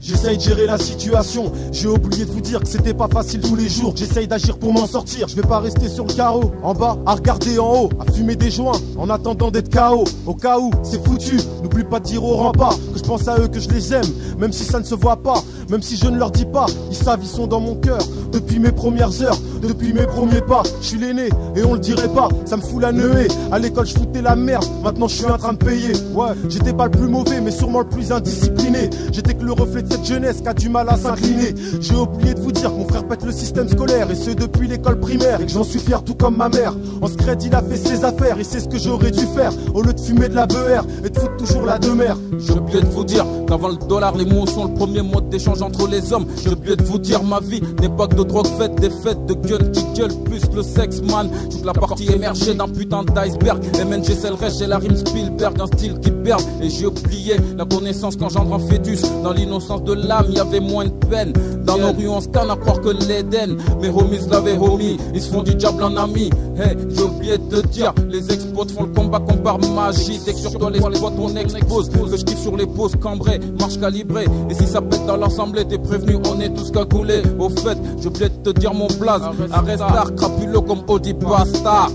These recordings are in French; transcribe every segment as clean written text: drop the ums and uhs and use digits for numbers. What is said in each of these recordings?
J'essaye de gérer la situation. J'ai oublié de vous dire que c'était pas facile tous les jours. J'essaye d'agir pour m'en sortir. Je vais pas rester sur le carreau, en bas, à regarder en haut, à fumer des joints, en attendant d'être KO. Au cas où, c'est foutu. N'oublie pas de dire au rempart que je pense à eux, que je les aime. Même si ça ne se voit pas, même si je ne leur dis pas. Ils savent, ils sont dans mon cœur. Depuis mes premières heures, depuis mes premiers pas. Je suis l'aîné et on le dirait pas. Ça me fout la neuée. À l'école, je foutais la merde. Maintenant, je suis en train de payer. Ouais, j'étais pas le plus mauvais, mais sûrement le plus indiscipliné. J'étais que le reflet de cette jeunesse qui a du mal à s'incliner. J'ai oublié de vous dire que mon frère pète le système scolaire, et ce depuis l'école primaire, et que j'en suis fier tout comme ma mère. En secret, il a fait ses affaires, et c'est ce que j'aurais dû faire, au lieu de fumer de la beurre et de foutre toujours la demeure. J'ai oublié de vous dire qu'avant le dollar, les mots sont le premier mode d'échange entre les hommes. J'ai oublié de vous dire, ma vie n'est pas que de drogue faite, des fêtes de gueule qui gueule plus que le sexe, man. Toute la partie émergée d'un putain d'iceberg. MNG c'est le reste, j'ai la rime Spielberg, un style qui perd. Et j'ai oublié la connaissance qu'engendre un fœtus. Dans l'innocence de l'âme, y avait moins de peine. Dans nos rues on se canne à croire que l'Éden. Mes homies l'avaient homie, ils se font du diable en ami. Hey, j'ai oublié de te dire, les exploits font le combat comme par magie. Dès que sur toi les spots on expose, que je kiffe sur les poses cambrées, marche calibrée. Et si ça pète dans l'assemblée, t'es prévenu, on est tous cagoulés. Au fait, j'ai oublié de te dire mon blaze, Arrestar, crapuleux comme Audi Bastard.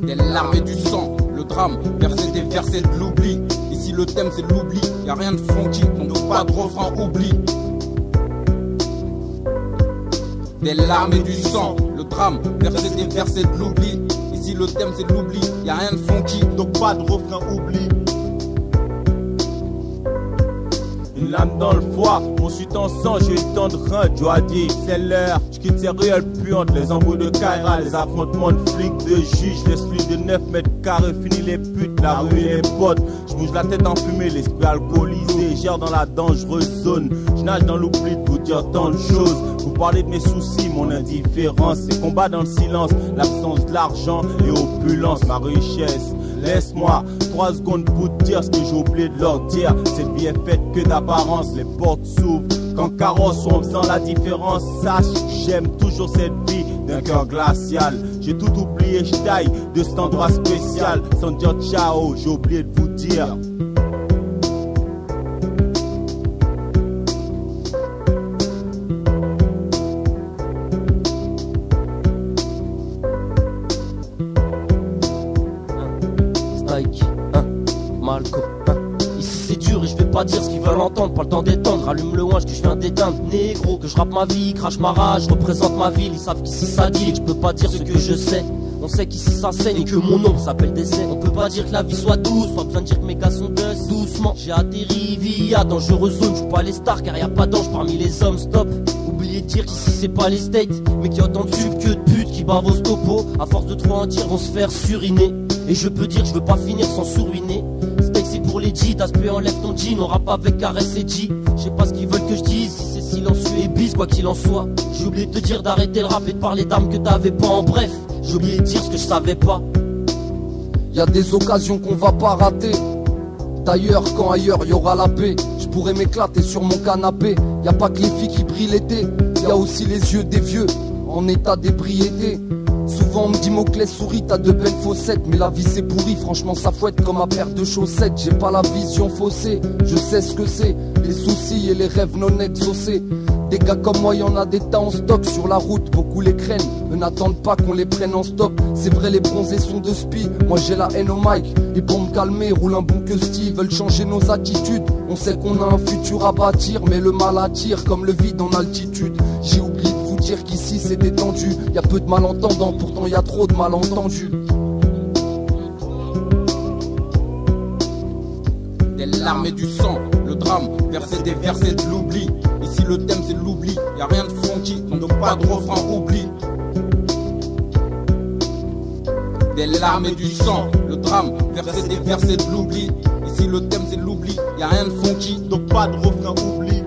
Des larmes et du sang, le drame, verser des versets de l'oubli. Ici le thème c'est l'oubli, y'a rien de funky, donc pas de refrain, oubli. Des larmes et du sang, le drame, verser des versets de l'oubli. Ici le thème c'est l'oubli, y'a rien de funky, donc pas de refrain, oubli. Une lame dans le foie, on suit en sang, j'ai eu le temps de rein, dois dire, c'est l'heure. J'quitte ces ruelles puantes, les embrouilles de Kaira, les affrontements de flics, de juges, les sluis de 9 mètres carrés, fini les putes, la rue et les potes. J'bouge la tête enfumée, l'esprit alcoolisé, gère dans la dangereuse zone. J'nage dans l'oubli de vous dire tant de choses. Vous parlez de mes soucis, mon indifférence, c'est combat dans le silence, l'absence de l'argent et opulence, ma richesse. Laisse-moi 3 secondes pour te dire ce que j'ai oublié de leur dire. Cette vie est faite que d'apparence, les portes s'ouvrent qu'en carrosse en faisant la différence. Sache, j'aime toujours cette vie d'un cœur glacial. J'ai tout oublié, je taille de cet endroit spécial. Sans dire ciao, j'ai oublié de vous dire. Malco, ici c'est dur et je vais pas dire ce qu'ils veulent entendre. Pas le temps d'étendre, allume le ouinge que je viens d'éteindre. Négro, que je rappe ma vie, crache ma rage, représente ma ville. Ils savent qu'ici ça dit et que je peux pas dire ce que je sais. On sait qu'ici ça saigne et que mon nom s'appelle décès. On peut pas dire que la vie soit douce, pas besoin de dire que mes gars sont dust. Doucement, j'ai atterri via dangereuse zone. J'joue pas les stars car y a pas d'ange parmi les hommes, stop. Oubliez de dire qu'ici c'est pas les states, mais qu'il y a autant de subs que de putes qui bavent au scopo. À force de trop en dire vont se faire suriner. Et je peux dire que je veux pas finir sans sous-ruiner. Steak c'est pour les G, d'aspect enlève ton jean. On rappe avec caresse et G. Je sais pas ce qu'ils veulent que je dise, si c'est silencieux et bise, quoi qu'il en soit. J'ai oublié de te dire d'arrêter le rap et de parler d'armes que t'avais pas, en bref. J'ai oublié de dire ce que je savais pas. Y'a des occasions qu'on va pas rater. D'ailleurs, quand ailleurs y aura la paix, je pourrais m'éclater sur mon canapé. Y'a pas que les filles qui brillent l'été, y'a aussi les yeux des vieux en état d'ébriété. Souvent on me dit Moclès souris, t'as de belles fossettes. Mais la vie c'est pourri, franchement ça fouette comme ma paire de chaussettes. J'ai pas la vision faussée, je sais ce que c'est, les soucis et les rêves non exaucés. Des gars comme moi y'en a des tas en stock sur la route, beaucoup les craignent, eux n'attendent pas qu'on les prenne en stop. C'est vrai les bronzés sont de spi, moi j'ai la haine au mic. Et pour me calmer, roule un bon que Steve, veulent changer nos attitudes. On sait qu'on a un futur à bâtir, mais le mal attire comme le vide en altitude. J'ai oublié de vous dire qu'ici c'est détendu, y a peu de malentendants, pourtant y a trop de malentendus. Des larmes et du sang, le drame, verser des versets de l'oubli. Ici le thème c'est l'oubli, y'a rien de funky, donc pas de refrain, oubli. Des larmes et du sang, le drame, verser des versets de l'oubli. Ici le thème c'est l'oubli, y'a rien de funky, donc pas de refrain, oubli.